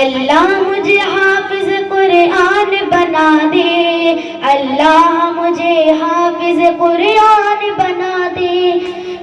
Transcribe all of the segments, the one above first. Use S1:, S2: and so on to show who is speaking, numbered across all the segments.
S1: اللہ مجھے حافظ قرآن بنا دے، اللہ مجھے حافظ قرآن بنا دے،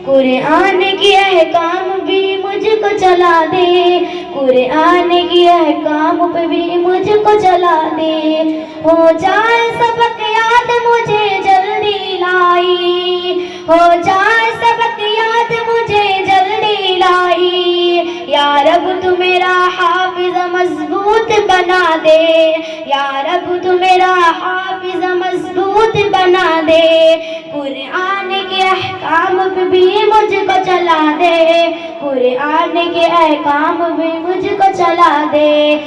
S1: قرآن کے احکام بھی مجھ کو چلا دے، قرآن کے احکام پہ بھی مجھ کو چلا دے، ہو جائے سبق یاد مجھے جلدی لائی، ہو جائے سبق یاد مجھے جلدی لائی، یا رب تو میرا حافظ مضبوط بنا دے، یا رب تو میرا حافظ مضبوط بنا دے، قرآن کے احکام پہ بھی مجھ کو چلا دے، قرآن کے احکام بھی مجھ کو چلا دے،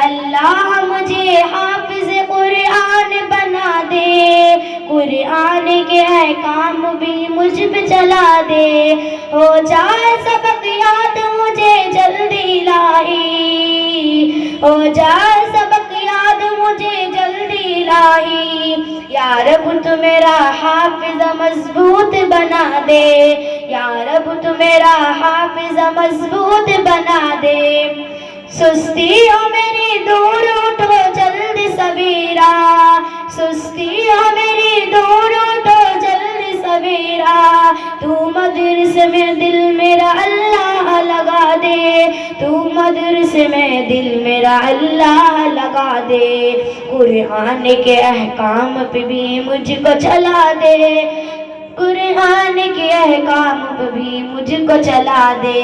S1: اللہ مجھے حافظ قرآن بنا دے، قرآن کے احکام بھی مجھ پہ چلا دے، ہو جائے سبق یاد مجھے جلدی لائی، ہو جائے سبق یاد مجھے جلدی لائی، یا رب تو میرا حافظ مضبوط بنا دے، یا رب تو میرا حافظ مضبوط بنا دے، سستیوں میری دور اٹھو جلد سویرا، سستیوں میری دور اٹھو جلد سویرا، تو مدرسے میں دل میرا اللہ لگا دے، تو مدرسے میں دل میرا اللہ لگا دے، قرآن کے احکام پہ بھی مجھ کو چلا دے، قرآن کے احکام پہ بھی مجھ کو چلا دے،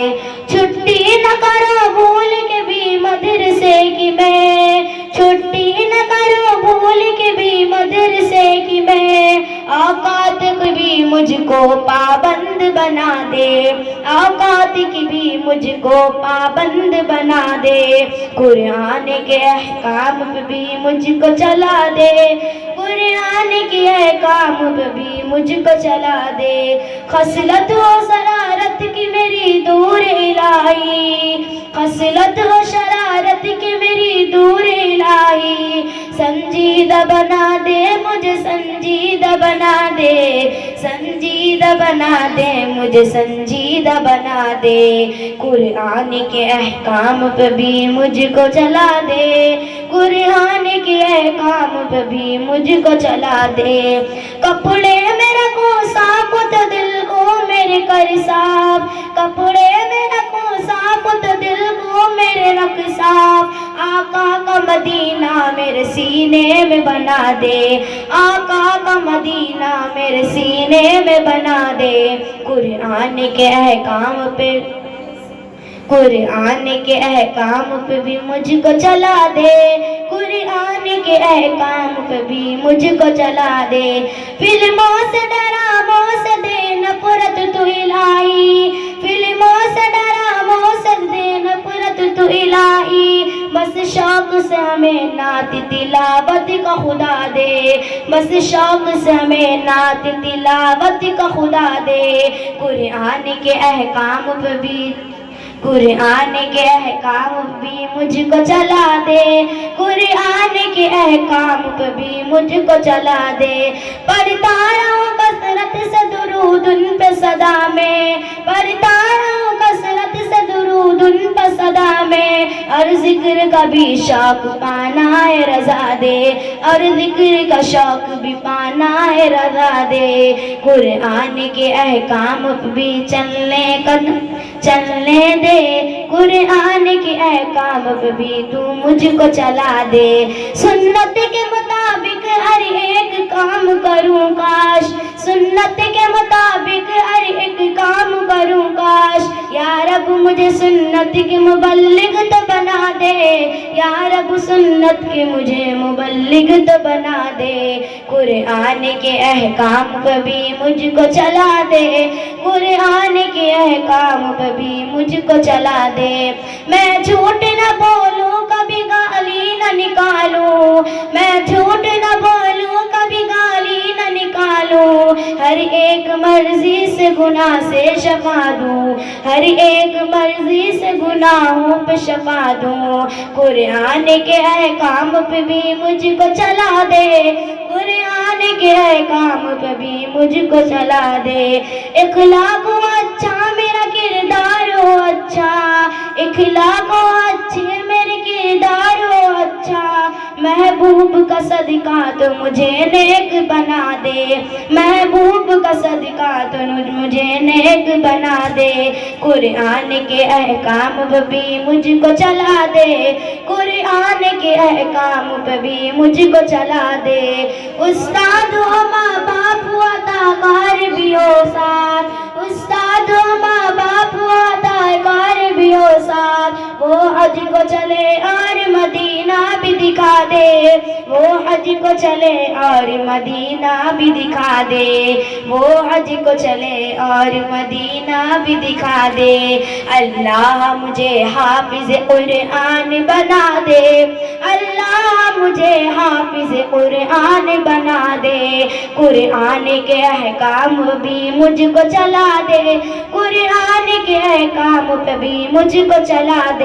S1: چھٹی نہ کرو بھول کے بھی مدرسے کی میں، چھٹی نہ کرو بھول کے بھی مدرسے کی میں، اوقات کی بھی مجھ کو پابند بنا دے، اوقات کی بھی مجھ کو پابند بنا دے، قرآن کے احکام پہ بھی مجھ کو چلا دے، قرآن کے احکام پہ بھی مجھ کو چلا دے، خصلت و شرارت کی میری دور الہی، خصلت و شرارت کی میری دور الہی، سنجیدہ بنا دے مجھے سنجیدہ بنا دے، سنجیدہ بنا دے مجھے سنجیدہ بنا دے، قرآن کے احکام پہ بھی مجھ کو چلا دے، قرآن کے احکام پہ بھی مجھ کو چلا دے، کپڑے میں رکھو صاف تو دل کو میرے کر صاف، کپڑے میں رکھو صاف تو دل کو میرے رکھ صاف، آقا کا مدینہ میرے سینے میں بنا دے، آقا کا مدینہ میرے سینے میں بنا دے، قرآن کے احکام پہ، قرآن کے احکام پہ بھی مجھ کو چلا دے، قرآن کے احکام پہ بھی مجھ کو چلا دے، فلموں سے ڈراموں سے دے نفرت تو الہی، فلموں سے ڈراموں سے دے نفرت تو الہی، بس شوق سے ہمیں نعت تلاوت کا خدا دے، بس شوق سے ہمیں نعت تلاوت کا خدا دے، قرآن کے احکام پہ بھی، قرآن کے احکام بھی مجھ کو چلا دے، قرآن کے احکام پہ بھی مجھ کو چلا دے، پڑھتا رہوں کثرت سے درود ان پہ صدا میں، پڑھتا رہوں کثرت سے درود ان پہ صدا میں، اور ذکر کا بھی شوق پانا ہے رضا دے، اور ذکر کا شوق بھی پانا ہے رضا دے، قرآن کے احکام پہ بھی چلنے دے، قرآن کے احکام پہ بھی تو مجھ کو چلا دے، سنت کے مطابق ہر ایک کام کروں کاش، سنت کے مطابق ہر ایک کام کروں کاش، یا رب مجھے سنت کی مبلغ تو بنا دے، یا رب سنت کی مجھے مبلغ تو بنا دے، قرآن کے احکام پہ بھی مجھ کو چلا دے، قرآن کے احکام پہ بھی مجھ کو چلا دے، میں جھوٹ نہ بولوں کبھی گالی نہ نکالوں، میں جھوٹ نہ بولوں کبھی گالی نہ نکالوں، ہر ایک مرضی سے گناہ سے شفا دوں، ہر ایک مرضی سے گناہوں پہ شفا دوں، قرآن کے احکام پہ بھی مجھ کو چلا دے، قرآن کے احکام پہ بھی مجھ کو چلا دے، اخلاق ہو اچھا میرا کردار ہو اچھا، اخلاق ہو اچھے میرے کردار محبوب کا صدقہ تو مجھے نیک بنا دے، محبوب کا صدقہ تو مجھے نیک بنا دے، قرآن کے احکام پہ بھی مجھ کو چلا دے، قرآن کے احکام پہ بھی مجھ کو چلا دے، استاد ہو ماں باپ ہو عطاکار بھی ہو ساتھ، استاد ہو ماں باپ ہو عطاکار بھی ہو ساتھ، وہ حج کو چلے اور مدینہ بھی دکھا دے، وہ حج کو چلے اور مدینہ بھی دکھا دے، وہ حج کو چلے اور مدینہ بھی دکھا دے، اللہ مجھے حافظ قرآن بنا دے، اللہ مجھے حافظ قرآن بنا دے، قرآن کے احکام بھی مجھ کو چلا دے، قرآن کے احکام پہ بھی مجھ کو چلا دے۔